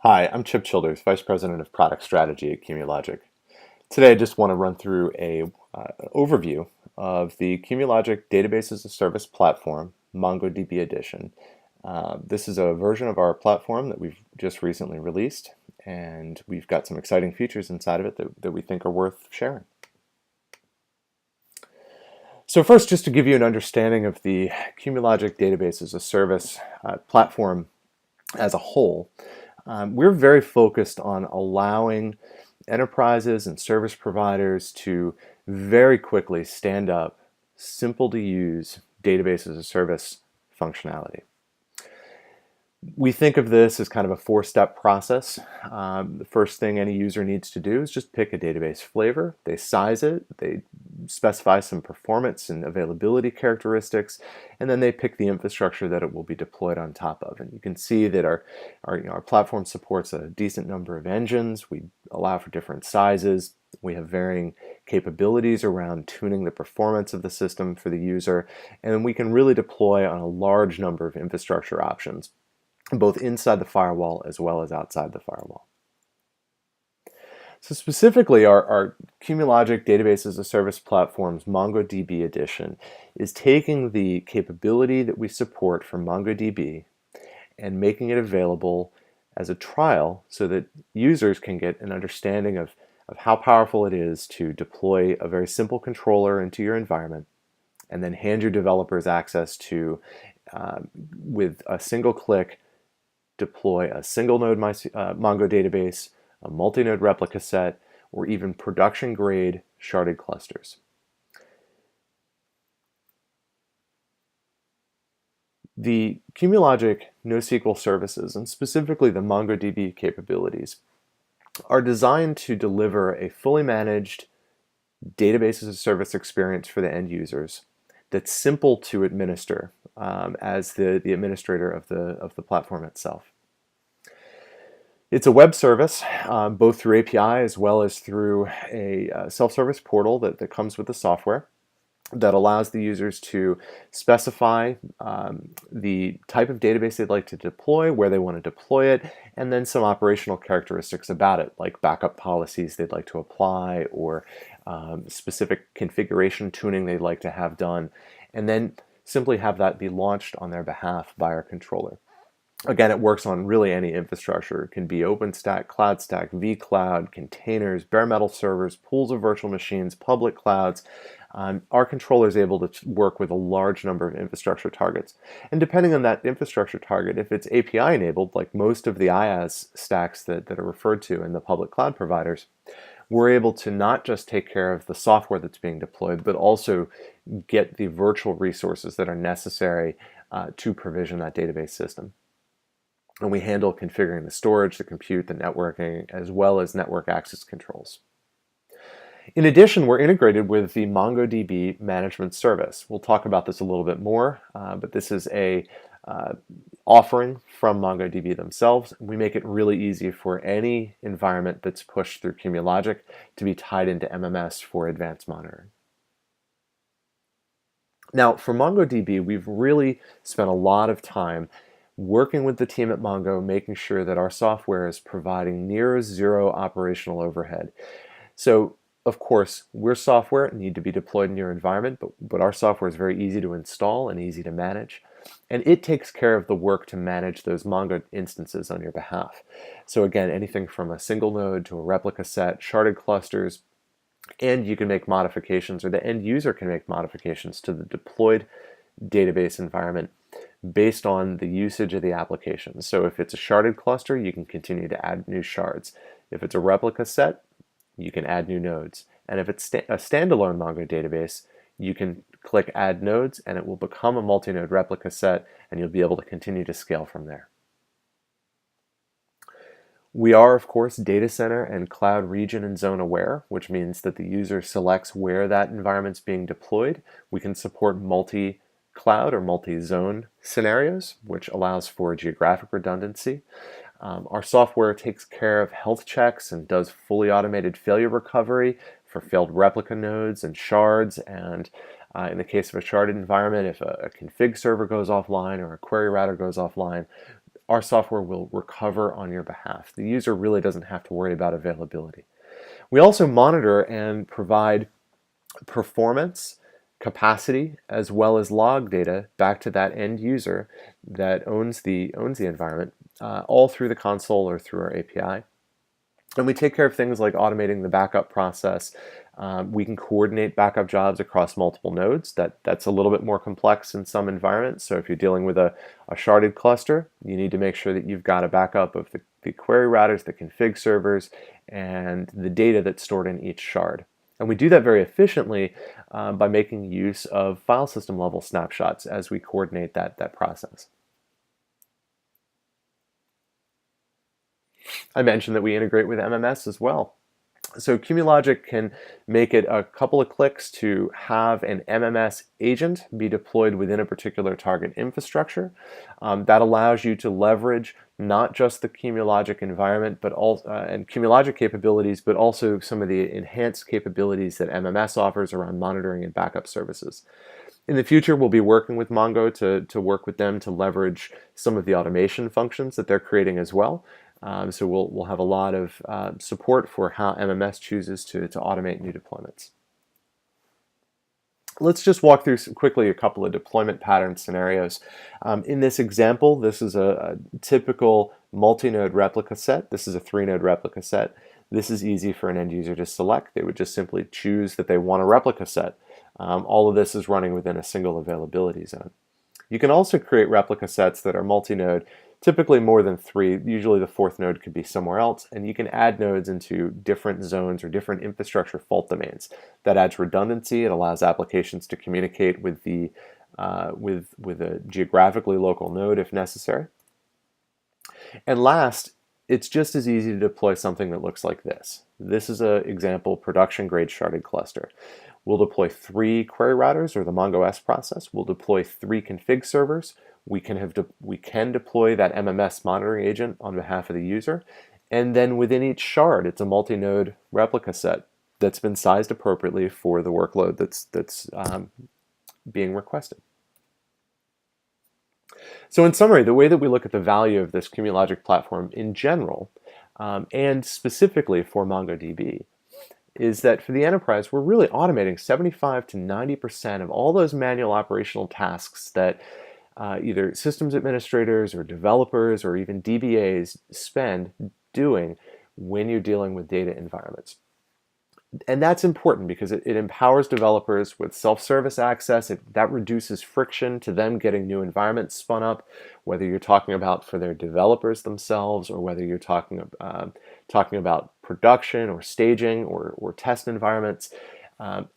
Hi, I'm Chip Childers, Vice President of Product Strategy at CumuLogic. Today I just want to run through a overview of the CumuLogic Database as a Service platform, MongoDB Edition. This is a version of our platform that we've just recently released, and we've got some exciting features inside of it that we think are worth sharing. So first, just to give you an understanding of the CumuLogic Database as a Service platform as a whole, we're very focused on allowing enterprises and service providers to very quickly stand up simple to use database as a service functionality. We think of this as kind of a four-step process. The first thing any user needs to do is just pick a database flavor. They size it, they specify some performance and availability characteristics, and then they pick the infrastructure that it will be deployed on top of. And you can see that our platform supports a decent number of engines. We allow for different sizes. We have varying capabilities around tuning the performance of the system for the user, and we can really deploy on a large number of infrastructure options, both inside the firewall as well as outside the firewall. So specifically, our CumuLogic Database as a Service platform's MongoDB Edition is taking the capability that we support for MongoDB and making it available as a trial so that users can get an understanding of how powerful it is to deploy a very simple controller into your environment and then hand your developers access to, with a single click, deploy a single node Mongo database, a multi-node replica set, or even production-grade sharded clusters. The CumuLogic NoSQL services, and specifically the MongoDB capabilities, are designed to deliver a fully managed database as a service experience for the end users that's simple to administer as the administrator of the platform itself. It's a web service, both through API as well as through a self-service portal that comes with the software that allows the users to specify the type of database they'd like to deploy, where they want to deploy it, and then some operational characteristics about it, like backup policies they'd like to apply or specific configuration tuning they'd like to have done, and then simply have that be launched on their behalf by our controller. Again, it works on really any infrastructure. It can be OpenStack, CloudStack, vCloud, containers, bare metal servers, pools of virtual machines, public clouds. Our controller is able to work with a large number of infrastructure targets. And depending on that infrastructure target, if it's API enabled, like most of the IaaS stacks that are referred to in the public cloud providers, we're able to not just take care of the software that's being deployed, but also get the virtual resources that are necessary to provision that database system. And we handle configuring the storage, the compute, the networking, as well as network access controls. In addition, we're integrated with the MongoDB management service. We'll talk about this a little bit more, but this is a offering from MongoDB themselves. We make it really easy for any environment that's pushed through CumuLogic to be tied into MMS for advanced monitoring. Now, for MongoDB, we've really spent a lot of time working with the team at Mongo, making sure that our software is providing near zero operational overhead. So, of course, we're software and need to be deployed in your environment, but our software is very easy to install and easy to manage. And it takes care of the work to manage those Mongo instances on your behalf. So again, anything from a single node to a replica set, sharded clusters, and you can make modifications, or the end user can make modifications to the deployed database environment based on the usage of the application. So if it's a sharded cluster, you can continue to add new shards. If it's a replica set, you can add new nodes. And if it's a standalone Mongo database, you can click Add Nodes, and it will become a multi-node replica set, and you'll be able to continue to scale from there. We are, of course, data center and cloud region and zone aware, which means that the user selects where that environment's being deployed. We can support multi-cloud or multi-zone scenarios, which allows for geographic redundancy. Our software takes care of health checks and does fully automated failure recovery for failed replica nodes and shards. And in the case of a sharded environment, if a config server goes offline or a query router goes offline, our software will recover on your behalf. The user really doesn't have to worry about availability. We also monitor and provide performance, capacity, as well as log data back to that end user that owns the environment, all through the console or through our API. And we take care of things like automating the backup process. We can coordinate backup jobs across multiple nodes. That's a little bit more complex in some environments. So if you're dealing with a sharded cluster, you need to make sure that you've got a backup of the query routers, the config servers, and the data that's stored in each shard. And we do that very efficiently by making use of file system level snapshots as we coordinate that process. I mentioned that we integrate with MMS as well. So CumuLogic can make it a couple of clicks to have an MMS agent be deployed within a particular target infrastructure. That allows you to leverage not just the CumuLogic environment, but also and CumuLogic capabilities, but also some of the enhanced capabilities that MMS offers around monitoring and backup services. In the future, we'll be working with Mongo to work with them to leverage some of the automation functions that they're creating as well. So we'll have a lot of support for how MMS chooses to automate new deployments. Let's just walk through quickly a couple of deployment pattern scenarios. In this example, this is a typical multi-node replica set. This is a 3-node replica set. This is easy for an end user to select. They would just simply choose that they want a replica set. All of this is running within a single availability zone. You can also create replica sets that are multi-node, typically more than 3. Usually the 4th node could be somewhere else, and you can add nodes into different zones or different infrastructure fault domains. That adds redundancy. It allows applications to communicate with the with a geographically local node if necessary. And last, it's just as easy to deploy something that looks like this. This is an example production-grade sharded cluster. We'll deploy 3 query routers, or the MongoS process. We'll deploy 3 config servers. We can deploy that MMS monitoring agent on behalf of the user. And then within each shard, it's a multi-node replica set that's been sized appropriately for the workload that's being requested. So in summary, the way that we look at the value of this CumuLogic platform in general, and specifically for MongoDB, is that for the enterprise, we're really automating 75 to 90% of all those manual operational tasks that either systems administrators or developers or even DBAs spend doing when you're dealing with data environments. And that's important because it empowers developers with self-service access. That reduces friction to them getting new environments spun up, whether you're talking about for their developers themselves or whether you're talking about production or staging or test environments.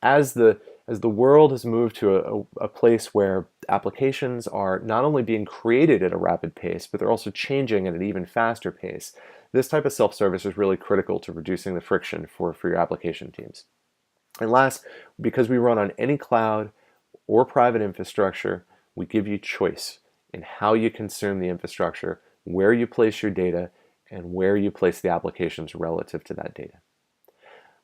As the world has moved to a place where applications are not only being created at a rapid pace, but they're also changing at an even faster pace, this type of self-service is really critical to reducing the friction for your application teams. And last, because we run on any cloud or private infrastructure, we give you choice in how you consume the infrastructure, where you place your data, and where you place the applications relative to that data.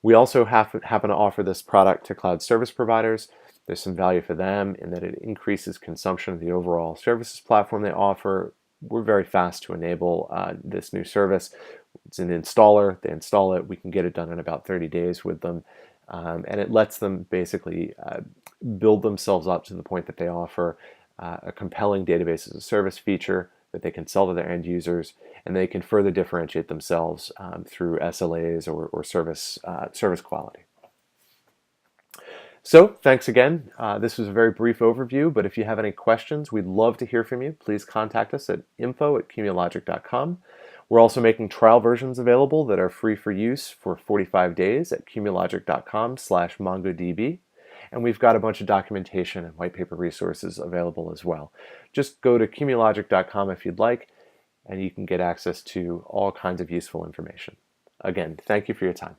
We also happen to offer this product to cloud service providers. There's some value for them in that it increases consumption of the overall services platform they offer. We're very fast to enable this new service. It's an installer. They install it. We can get it done in about 30 days with them. And it lets them basically build themselves up to the point that they offer a compelling database as a service feature that they can sell to their end users, and they can further differentiate themselves through SLAs or service quality. So thanks again. This was a very brief overview, but if you have any questions, we'd love to hear from you. Please contact us at info@cumulogic.com. We're also making trial versions available that are free for use for 45 days at cumulogic.com/MongoDB. And we've got a bunch of documentation and white paper resources available as well. Just go to cumulogic.com if you'd like, and you can get access to all kinds of useful information. Again, thank you for your time.